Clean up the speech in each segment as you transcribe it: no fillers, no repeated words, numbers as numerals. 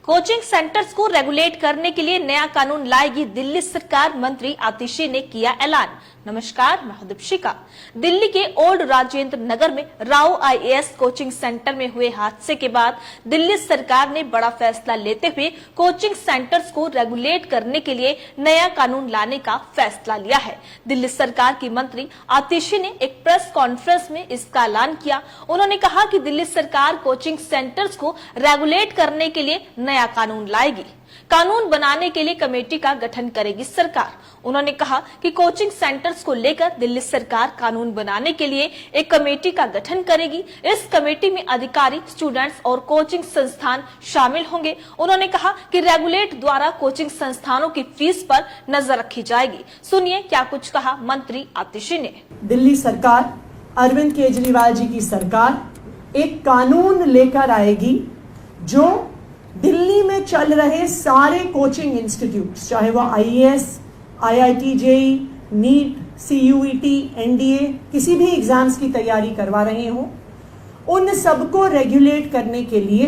Coaching centres को regulate करने के लिए नया कानून लाएगी दिल्ली सरकार, मंत्री आतिशी ने किया ऐलान। नमस्कार, मैं हूं दीपिका। दिल्ली के ओल्ड राजेंद्र नगर में राव आईएएस कोचिंग सेंटर में हुए हादसे के बाद दिल्ली सरकार ने बड़ा फैसला लेते हुए कोचिंग सेंटर्स को रेगुलेट करने के लिए नया कानून लाने का फैसला लिया है। दिल्ली सरकार की मंत्री आतिशी ने एक प्रेस कॉन्फ्रेंस में इसका ऐलान किया। उन्होंने कहा कि दिल्ली सरकार कोचिंग सेंटर्स को रेगुलेट करने के लिए नया कानून लाएगी। कानून बनाने के लिए कमेटी का गठन करेगी सरकार। उन्होंने कहा कि कोचिंग सेंटर्स को लेकर दिल्ली सरकार कानून बनाने के लिए एक कमेटी का गठन करेगी। इस कमेटी में अधिकारी, स्टूडेंट्स और कोचिंग संस्थान शामिल होंगे। उन्होंने कहा कि रेगुलेट द्वारा कोचिंग संस्थानों की फीस पर नजर रखी जाएगी। सुनिए क्या कुछ कहा मंत्री आतिशी ने। दिल्ली सरकार, अरविंद केजरीवाल जी की सरकार एक कानून लेकर आएगी जो दिल्ली में चल रहे सारे कोचिंग इंस्टीट्यूट्स, चाहे वो IAS, IIT, JEE, NEET, CUET, NDA, किसी भी एग्जाम्स की तैयारी करवा रहे हो, उन सबको रेगुलेट करने के लिए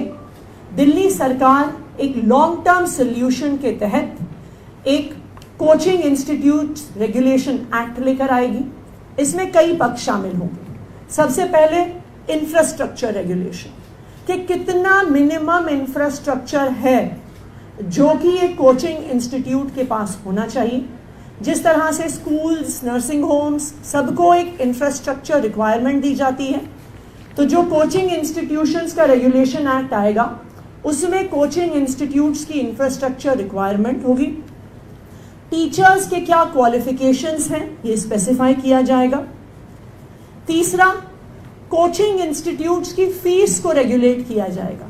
दिल्ली सरकार एक लॉन्ग टर्म सोल्यूशन के तहत एक कोचिंग इंस्टीट्यूट रेगुलेशन एक्ट लेकर आएगी। इसमें कई पक्ष शामिल होंगे। सबसे पहले इंफ्रास्ट्रक्चर रेगुलेशन, कि कितना मिनिमम इंफ्रास्ट्रक्चर है जो कि एक कोचिंग इंस्टीट्यूट के पास होना चाहिए। जिस तरह से स्कूल्स, नर्सिंग होम्स, सबको एक इंफ्रास्ट्रक्चर रिक्वायरमेंट दी जाती है, तो जो कोचिंग इंस्टीट्यूशंस का रेगुलेशन एक्ट आएगा उसमें कोचिंग इंस्टीट्यूट्स की इंफ्रास्ट्रक्चर रिक्वायरमेंट होगी। टीचर्स के क्या क्वालिफिकेशंस हैं ये स्पेसिफाई किया जाएगा। तीसरा, कोचिंग इंस्टीट्यूट्स की फीस को रेगुलेट किया जाएगा,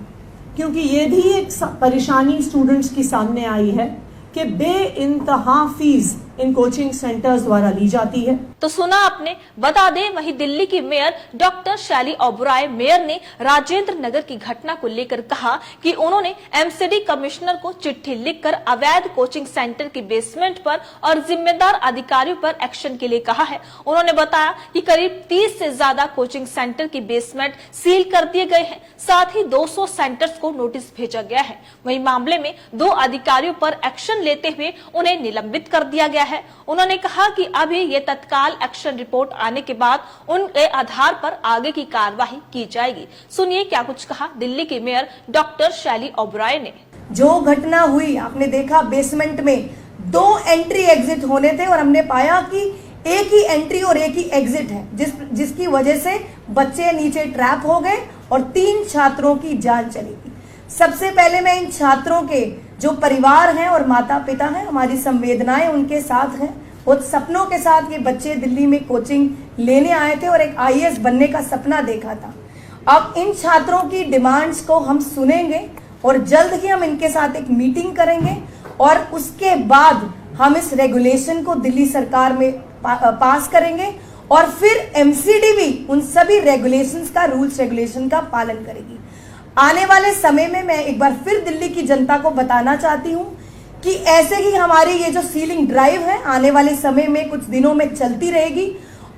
क्योंकि ये भी एक परेशानी स्टूडेंट्स की सामने आई है कि बेइंतहा फीस इन कोचिंग सेंटर्स द्वारा ली जाती है। तो सुना आपने। बता दें, वहीं दिल्ली की मेयर डॉक्टर शैली ओबराय मेयर ने राजेंद्र नगर की घटना को लेकर कहा कि उन्होंने एमसीडी कमिश्नर को चिट्ठी लिखकर अवैध कोचिंग सेंटर की बेसमेंट पर और जिम्मेदार अधिकारियों पर एक्शन के लिए कहा है। उन्होंने बताया कि करीब 30 से ज्यादा कोचिंग सेंटर की बेसमेंट सील कर दिए गए हैं। साथ ही 200 सेंटर्स को नोटिस भेजा गया है। वहीं मामले में 2 अधिकारियों पर एक्शन लेते हुए उन्हें निलंबित कर दिया गया है। उन्होंने कहा कि अभी ये तत्काल एक्शन रिपोर्ट आने के बाद उनके आधार पर आगे की कार्रवाई की जाएगी। सुनिए क्या कुछ कहा दिल्ली के मेयर डॉक्टर शैली ओबराय ने। जो घटना हुई आपने देखा, बेसमेंट में 2 एंट्री एग्जिट होने थे और हमने पाया कि एक ही एंट्री और एक ही एग्जिट है, जिसकी वजह से बच्चे नीचे ट्रैप हो गए और 3 छात्रों की जान चली गई। सबसे पहले मैं इन छात्रों के जो परिवार हैं और माता पिता हैं, हमारी संवेदनाएं उनके साथ हैं। वो सपनों के साथ ये बच्चे दिल्ली में कोचिंग लेने आए थे और एक आईएएस बनने का सपना देखा था। अब इन छात्रों की डिमांड्स को हम सुनेंगे और जल्द ही हम इनके साथ एक मीटिंग करेंगे और उसके बाद हम इस रेगुलेशन को दिल्ली सरकार में पास करेंगे और फिर एमसीडी भी उन सभी रेगुलेशंस का, रूल्स रेगुलेशन का पालन करेगी। आने वाले समय में मैं एक बार फिर दिल्ली की जनता को बताना चाहती हूं कि ऐसे ही हमारी ये जो सीलिंग ड्राइव है आने वाले समय में कुछ दिनों में चलती रहेगी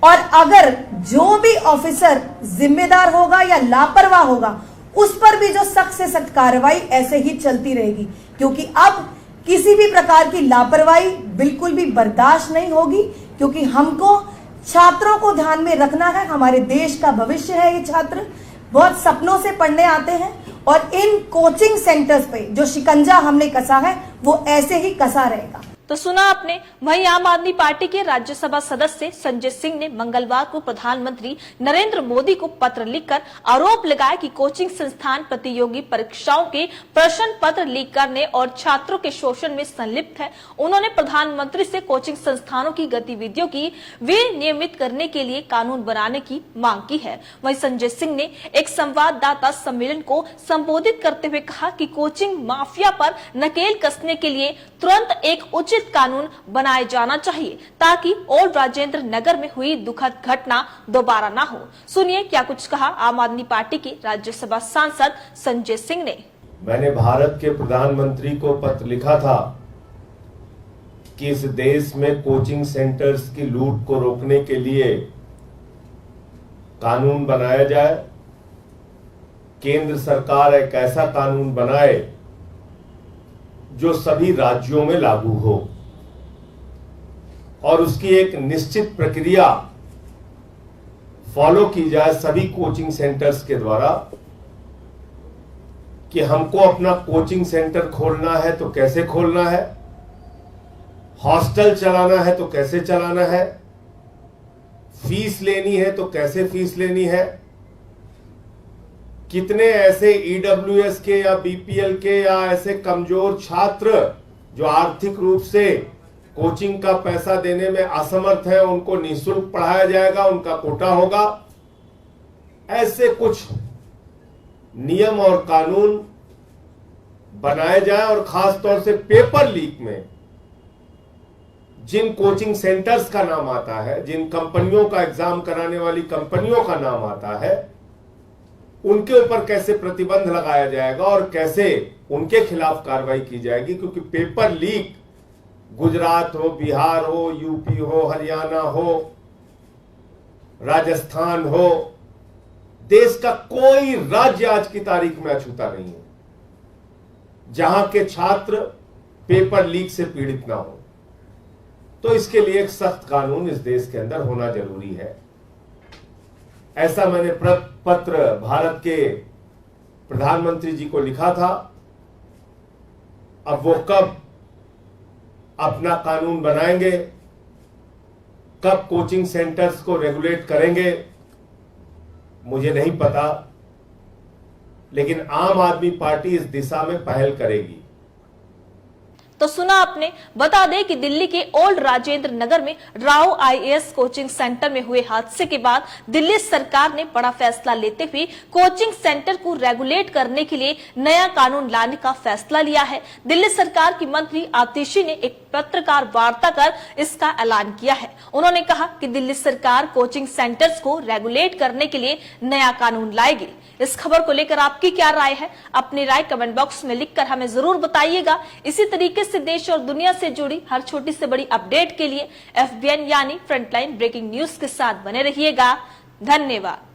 और अगर जो भी ऑफिसर जिम्मेदार होगा या लापरवाह होगा उस पर भी जो सख्त से सख्त कार्रवाई ऐसे ही चलती रहेगी, क्योंकि अब किसी भी प्रकार की लापरवाही बिल्कुल भी बर्दाश्त नहीं होगी, क्योंकि हमको छात्रों को ध्यान में रखना है। हमारे देश का भविष्य है ये छात्र, बहुत सपनों से पढ़ने आते हैं और इन कोचिंग सेंटर्स पे जो शिकंजा हमने कसा है वो ऐसे ही कसा रहेगा। तो सुना आपने। वहीं आम आदमी पार्टी के राज्यसभा सदस्य संजय सिंह ने मंगलवार को प्रधानमंत्री नरेंद्र मोदी को पत्र लिखकर आरोप लगाया कि कोचिंग संस्थान प्रतियोगी परीक्षाओं के प्रश्न पत्र लीक करने और छात्रों के शोषण में संलिप्त है। उन्होंने प्रधानमंत्री से कोचिंग संस्थानों की गतिविधियों की विनियमित करने के लिए कानून बनाने की मांग की है। वहीं संजय सिंह ने एक संवाददाता सम्मेलन को संबोधित करते हुए कहा कि कोचिंग माफिया पर नकेल कसने के लिए तुरंत एक उचित कानून बनाया जाना चाहिए ताकि ओल्ड राजेंद्र नगर में हुई दुखद घटना दोबारा ना हो। सुनिए क्या कुछ कहा आम आदमी पार्टी के राज्यसभा सांसद संजय सिंह ने। मैंने भारत के प्रधानमंत्री को पत्र लिखा था कि इस देश में कोचिंग सेंटर्स की लूट को रोकने के लिए कानून बनाया जाए। केंद्र सरकार एक ऐसा कानून बनाए जो सभी राज्यों में लागू हो और उसकी एक निश्चित प्रक्रिया फॉलो की जाए सभी कोचिंग सेंटर्स के द्वारा कि हमको अपना कोचिंग सेंटर खोलना है तो कैसे खोलना है, हॉस्टल चलाना है तो कैसे चलाना है, फीस लेनी है तो कैसे फीस लेनी है, कितने ऐसे ईडब्ल्यूएस के या बीपीएल के या ऐसे कमजोर छात्र जो आर्थिक रूप से कोचिंग का पैसा देने में असमर्थ है उनको निःशुल्क पढ़ाया जाएगा, उनका कोटा होगा। ऐसे कुछ नियम और कानून बनाए जाए और खास तौर से पेपर लीक में जिन कोचिंग सेंटर्स का नाम आता है, जिन कंपनियों का एग्जाम कराने वाली कंपनियों का नाम आता है, उनके ऊपर कैसे प्रतिबंध लगाया जाएगा और कैसे उनके खिलाफ कार्रवाई की जाएगी। क्योंकि पेपर लीक गुजरात हो, बिहार हो, यूपी हो, हरियाणा हो, राजस्थान हो, देश का कोई राज्य आज की तारीख में अछूता नहीं है जहां के छात्र पेपर लीक से पीड़ित ना हो। तो इसके लिए एक सख्त कानून इस देश के अंदर होना जरूरी है। ऐसा मैंने पत्र भारत के प्रधानमंत्री जी को लिखा था। अब वो कब अपना कानून बनाएंगे, कब कोचिंग सेंटर्स को रेगुलेट करेंगे, मुझे नहीं पता, लेकिन आम आदमी पार्टी इस दिशा में पहल करेगी। तो सुना आपने। बता दें कि दिल्ली के ओल्ड राजेंद्र नगर में राव आईएएस कोचिंग सेंटर में हुए हादसे के बाद दिल्ली सरकार ने बड़ा फैसला लेते हुए कोचिंग सेंटर को रेगुलेट करने के लिए नया कानून लाने का फैसला लिया है। दिल्ली सरकार की मंत्री आतिशी ने एक पत्रकार वार्ता कर इसका ऐलान किया है। उन्होंने कहा कि दिल्ली सरकार कोचिंग सेंटर्स को रेगुलेट करने के लिए नया कानून लाएगी। इस खबर को लेकर आपकी क्या राय है? अपनी राय कमेंट बॉक्स में लिखकर हमें जरूर बताइएगा। इसी तरीके से देश और दुनिया से जुड़ी हर छोटी से बड़ी अपडेट के लिए FBN यानी फ्रंटलाइन ब्रेकिंग न्यूज के साथ बने रहिएगा। धन्यवाद।